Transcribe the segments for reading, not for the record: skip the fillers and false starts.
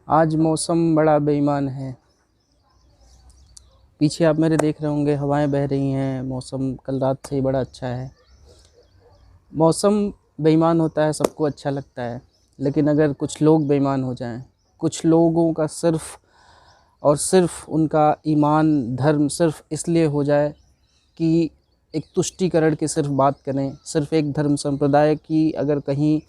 आज मौसम बड़ा बेईमान है। पीछे आप मेरे देख रहे होंगे, हवाएं बह रही हैं। मौसम कल रात से ही बड़ा अच्छा है। मौसम बेईमान होता है, सबको अच्छा लगता है, लेकिन अगर कुछ लोग बेईमान हो जाएं, कुछ लोगों का सिर्फ़ और सिर्फ़ उनका ईमान धर्म सिर्फ़ इसलिए हो जाए कि एक तुष्टीकरण की सिर्फ़ बात करें, सिर्फ़ एक धर्म संप्रदाय की अगर कहीं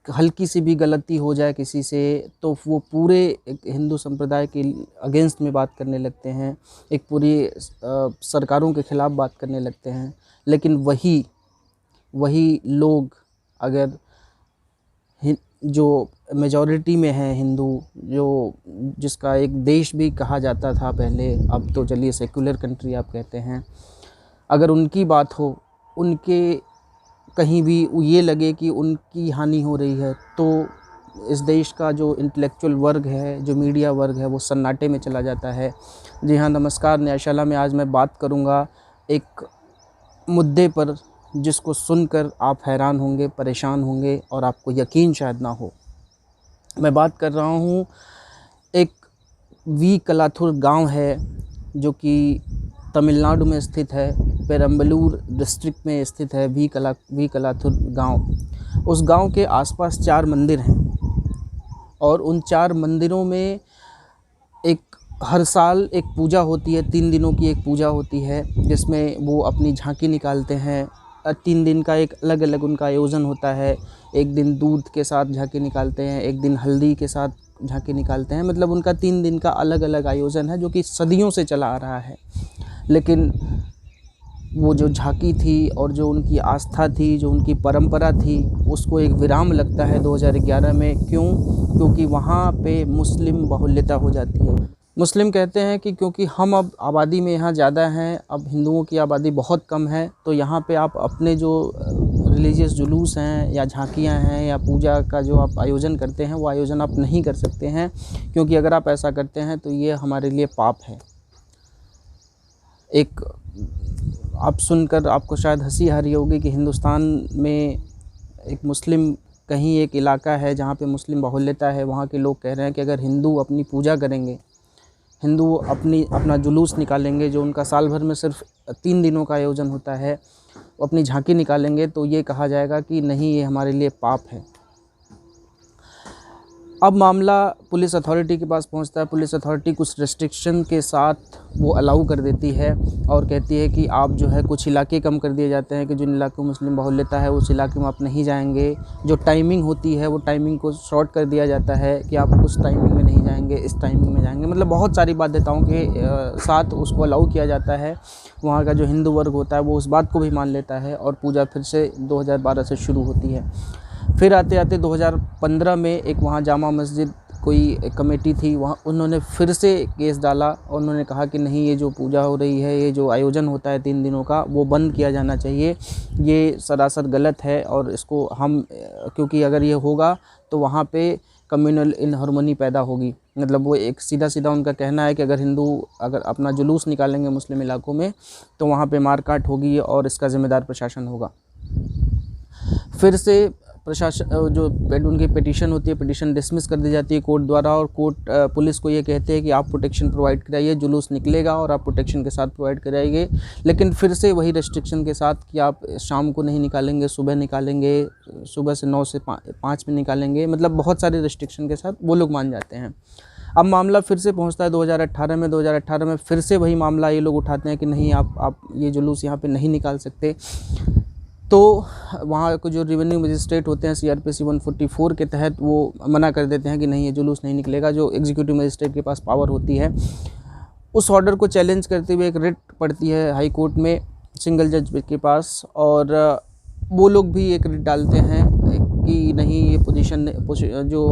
हल्की सी भी गलती हो जाए किसी से, तो वो पूरे एक हिंदू संप्रदाय के अगेंस्ट में बात करने लगते हैं, एक पूरी सरकारों के ख़िलाफ़ बात करने लगते हैं। लेकिन वही लोग अगर जो मेजॉरिटी में है हिंदू, जो जिसका एक देश भी कहा जाता था पहले, अब तो चलिए सेक्युलर कंट्री आप कहते हैं, अगर उनकी बात हो, उनके कहीं भी ये लगे कि उनकी हानि हो रही है, तो इस देश का जो इंटेलेक्चुअल वर्ग है, जो मीडिया वर्ग है, वो सन्नाटे में चला जाता है। जी हाँ, नमस्कार। न्यायशाला में आज मैं बात करूँगा एक मुद्दे पर जिसको सुनकर आप हैरान होंगे, परेशान होंगे और आपको यकीन शायद ना हो। मैं बात कर रहा हूँ, एक वी कलाथुर गांव है जो कि तमिलनाडु में स्थित है, पेरम्बलूर डिस्ट्रिक्ट में स्थित है वी कलाथुर गांव। उस गांव के आसपास 4 मंदिर हैं और उन 4 मंदिरों में हर साल एक पूजा होती है। 3 दिनों की एक पूजा होती है जिसमें वो अपनी झांकी निकालते हैं। 3 दिन का एक अलग अलग उनका आयोजन होता है। एक दिन दूध के साथ झांकी निकालते हैं, एक दिन हल्दी के साथ झांकी निकालते हैं। मतलब उनका 3 दिन का अलग अलग आयोजन है जो कि सदियों से चला आ रहा है। लेकिन वो जो झांकी थी और जो उनकी आस्था थी, जो उनकी परंपरा थी, उसको एक विराम लगता है 2011 में। क्यों? क्योंकि वहाँ पे मुस्लिम बाहुल्यता हो जाती है। मुस्लिम कहते हैं कि क्योंकि हम अब आबादी में यहाँ ज़्यादा हैं, अब हिंदुओं की आबादी बहुत कम है, तो यहाँ पे आप अपने जो रिलीजियस जुलूस हैं या झांकियाँ हैं या पूजा का जो आप आयोजन करते हैं, वो आयोजन आप नहीं कर सकते हैं, क्योंकि अगर आप ऐसा करते हैं तो ये हमारे लिए पाप है। एक आप सुनकर आपको शायद हंसी आ रही होगी कि हिंदुस्तान में एक मुस्लिम कहीं एक इलाका है जहाँ पे मुस्लिम बाहुल्यता है, वहाँ के लोग कह रहे हैं कि अगर हिंदू अपनी पूजा करेंगे, हिंदू अपना जुलूस निकालेंगे, जो उनका साल भर में सिर्फ 3 दिनों का आयोजन होता है, वो अपनी झांकी निकालेंगे, तो ये कहा जाएगा कि नहीं, ये हमारे लिए पाप है। अब मामला पुलिस अथॉरिटी के पास पहुंचता है। पुलिस अथॉरिटी कुछ रेस्ट्रिक्शन के साथ वो अलाउ कर देती है और कहती है कि आप जो है, कुछ इलाके कम कर दिए जाते हैं कि जिन इलाकों में मुस्लिम बाहुल्यता है उस इलाके में आप नहीं जाएंगे। जो टाइमिंग होती है वो टाइमिंग को शॉर्ट कर दिया जाता है कि आप उस टाइमिंग में नहीं जाएंगे, इस टाइमिंग में जाएंगे। मतलब बहुत सारी बाध्यताओं के साथ उसको अलाउ किया जाता है। वहाँ का जो हिंदू वर्ग होता है वो उस बात को भी मान लेता है और पूजा फिर से 2012 से शुरू होती है। फिर आते आते 2015 में एक वहाँ जामा मस्जिद कोई एक कमेटी थी, वहाँ उन्होंने फिर से केस डाला और उन्होंने कहा कि नहीं, ये जो पूजा हो रही है, ये जो आयोजन होता है 3 दिनों का, वो बंद किया जाना चाहिए। ये सरासर गलत है और इसको हम, क्योंकि अगर ये होगा तो वहाँ पे कम्युनल इनहार्मनी पैदा होगी। मतलब वो एक सीधा उनका कहना है कि अगर हिंदू अगर अपना जुलूस निकालेंगे मुस्लिम इलाकों में तो वहाँ पे मारकाट होगी और इसका ज़िम्मेदार प्रशासन होगा। फिर से प्रशासन जो उनकी पिटीशन होती है, पिटीशन डिसमिस कर दी जाती है कोर्ट द्वारा, और कोर्ट पुलिस को ये कहते हैं कि आप प्रोटेक्शन प्रोवाइड कराइए, जुलूस निकलेगा और आप प्रोटेक्शन के साथ प्रोवाइड कराइए। लेकिन फिर से वही रेस्ट्रिक्शन के साथ कि आप शाम को नहीं निकालेंगे, सुबह निकालेंगे, सुबह से 9 से 5 में निकालेंगे। मतलब बहुत सारे रेस्ट्रिक्शन के साथ वो लोग मान जाते हैं। अब मामला फिर से पहुंचता है 2018 में। 2018 में फिर से वही मामला ये लोग उठाते हैं कि नहीं, आप ये जुलूस यहाँ पे नहीं निकाल सकते। तो वहाँ को जो रेवेन्यू मजिस्ट्रेट होते हैं CRPC 144 के तहत वो मना कर देते हैं कि नहीं, ये जुलूस नहीं निकलेगा। जो एग्जीक्यूटिव मजिस्ट्रेट के पास पावर होती है, उस ऑर्डर को चैलेंज करते हुए एक रिट पड़ती है हाई कोर्ट में सिंगल जज के पास, और वो लोग भी एक रिट डालते हैं कि नहीं, ये पोजीशन जो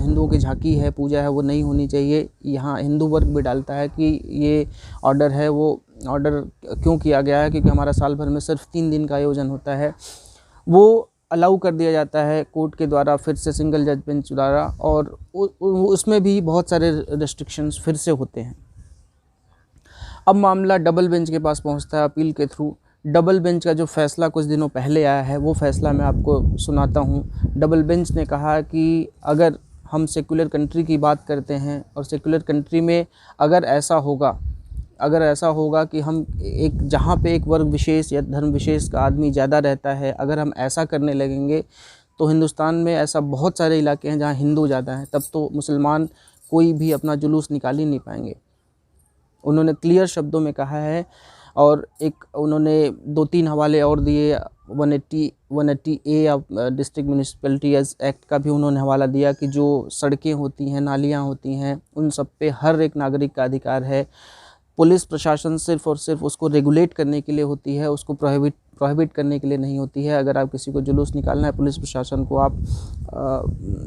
हिंदुओं की झांकी है, पूजा है, वो नहीं होनी चाहिए। यहाँ हिंदू वर्ग भी डालता है कि ये ऑर्डर है, वो ऑर्डर क्यों किया गया है, क्योंकि हमारा साल भर में सिर्फ 3 दिन का आयोजन होता है। वो अलाउ कर दिया जाता है कोर्ट के द्वारा, फिर से सिंगल जज बेंच द्वारा, और उसमें भी बहुत सारे रेस्ट्रिक्शंस फिर से होते हैं। अब मामला डबल बेंच के पास पहुंचता है अपील के थ्रू। डबल बेंच का जो फ़ैसला कुछ दिनों पहले आया है, वो फ़ैसला मैं आपको सुनाता हूँ। डबल बेंच ने कहा कि अगर हम सेक्युलर कंट्री की बात करते हैं, और सेक्युलर कंट्री में अगर ऐसा होगा कि हम एक जहाँ पे एक वर्ग विशेष या धर्म विशेष का आदमी ज़्यादा रहता है, अगर हम ऐसा करने लगेंगे तो हिंदुस्तान में ऐसा बहुत सारे इलाके हैं जहाँ हिंदू ज़्यादा हैं, तब तो मुसलमान कोई भी अपना जुलूस निकाल ही नहीं पाएंगे। उन्होंने क्लियर शब्दों में कहा है, और एक उन्होंने 2-3 हवाले और दिए। 180A of district municipalities act का भी उन्होंने हवाला दिया कि जो सड़कें होती हैं, नालियाँ होती हैं, उन सब पे हर एक नागरिक का अधिकार है। पुलिस प्रशासन सिर्फ़ और सिर्फ उसको रेगुलेट करने के लिए होती है, उसको प्रोहिबिट करने के लिए नहीं होती है। अगर आप किसी को जुलूस निकालना है, पुलिस प्रशासन को आप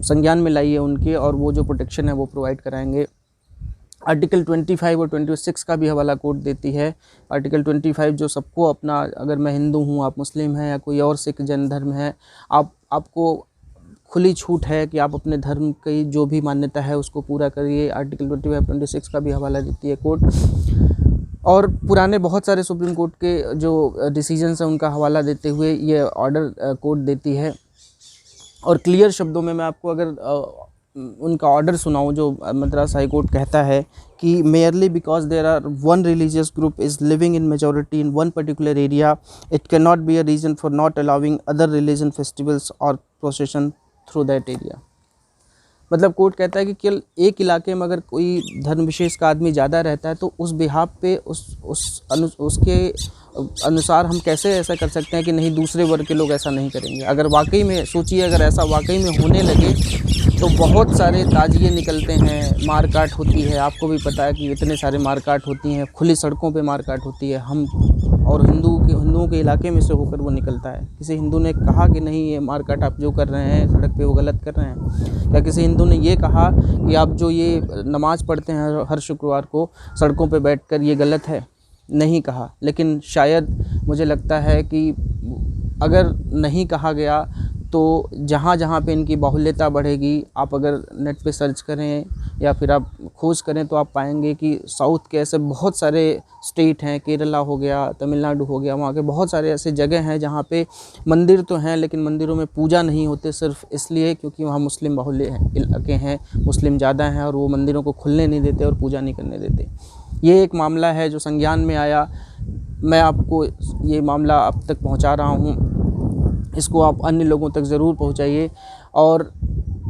संज्ञान में लाइए उनके, और वो जो प्रोटेक्शन है वो प्रोवाइड कराएंगे। आर्टिकल 25 और 26 का भी हवाला कोर्ट देती है। आर्टिकल 25 जो सबको अपना, अगर मैं हिंदू हूँ, आप मुस्लिम हैं या कोई और सिख जैन धर्म है, आपको खुली छूट है कि आप अपने धर्म की जो भी मान्यता है उसको पूरा करिए। आर्टिकल 25-26 का भी हवाला देती है कोर्ट। और पुराने बहुत सारे सुप्रीम कोर्ट के जो डिसीजंस हैं उनका हवाला देते हुए ये ऑर्डर कोर्ट देती है। और क्लियर शब्दों में मैं आपको अगर उनका ऑर्डर सुनाऊं, जो मद्रास हाई कोर्ट कहता है कि merely because there are one religious group is living in majority in one particular area, it can not be a reason for not allowing other religion festivals और प्रोसेशन थ्रू दैट एरिया। मतलब court कहता है कि केवल एक इलाके में अगर कोई धर्म विशेष का आदमी ज़्यादा रहता है तो उस बिहाफ पे उसके अनुसार हम कैसे ऐसा कर सकते हैं कि नहीं दूसरे वर्ग के लोग ऐसा नहीं करेंगे। अगर वाकई में सोचिए, अगर ऐसा वाकई में होने लगे तो बहुत सारे ताजिए निकलते हैं, मारकाट होती है। आपको भी पता है कि इतने सारे मारकाट होती हैं, खुली सड़कों पे मारकाट होती है। हम और हिंदुओं के इलाके में से होकर वो निकलता है। किसी हिंदू ने कहा कि नहीं ये मारकाट आप जो कर रहे हैं सड़क पे वो गलत कर रहे हैं? क्या किसी हिंदू ने ये कहा कि आप जो ये नमाज़ पढ़ते हैं हर शुक्रवार को सड़कों पे बैठकर ये गलत है? नहीं कहा। लेकिन शायद मुझे लगता है कि अगर नहीं कहा गया तो जहाँ जहाँ पे इनकी बाहुल्यता बढ़ेगी, आप अगर नेट पे सर्च करें या फिर आप खोज करें तो आप पाएंगे कि साउथ के ऐसे बहुत सारे स्टेट हैं, केरला हो गया, तमिलनाडु हो गया, वहाँ के बहुत सारे ऐसे जगह हैं जहाँ पे मंदिर तो हैं लेकिन मंदिरों में पूजा नहीं होते, सिर्फ इसलिए क्योंकि वहाँ मुस्लिम बाहुल्य इलाके हैं, मुस्लिम ज़्यादा हैं और वो मंदिरों को खुलने नहीं देते और पूजा नहीं करने देते। ये एक मामला है जो संज्ञान में आया। मैं आपको ये मामला अब तक पहुँचा रहा हूँ, इसको आप अन्य लोगों तक ज़रूर पहुँचाइए, और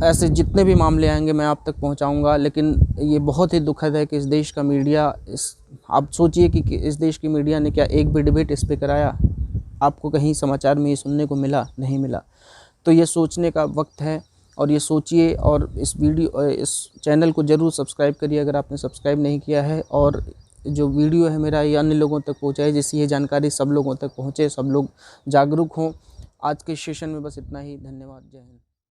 ऐसे जितने भी मामले आएंगे मैं आप तक पहुँचाऊँगा। लेकिन ये बहुत ही दुखद है कि इस देश का मीडिया, आप सोचिए कि इस देश की मीडिया ने क्या एक भी डिबेट इस पे कराया? आपको कहीं समाचार में ये सुनने को मिला? नहीं मिला। तो ये सोचने का वक्त है, और ये सोचिए, और इस चैनल को ज़रूर सब्सक्राइब करिए अगर आपने सब्सक्राइब नहीं किया है, और जो वीडियो है मेरा ये अन्य लोगों तक पहुँचाए, जिससे ये जानकारी सब लोगों तक पहुँचे, सब लोग जागरूक हों। आज के सेशन में बस इतना ही। धन्यवाद। जय हिंद।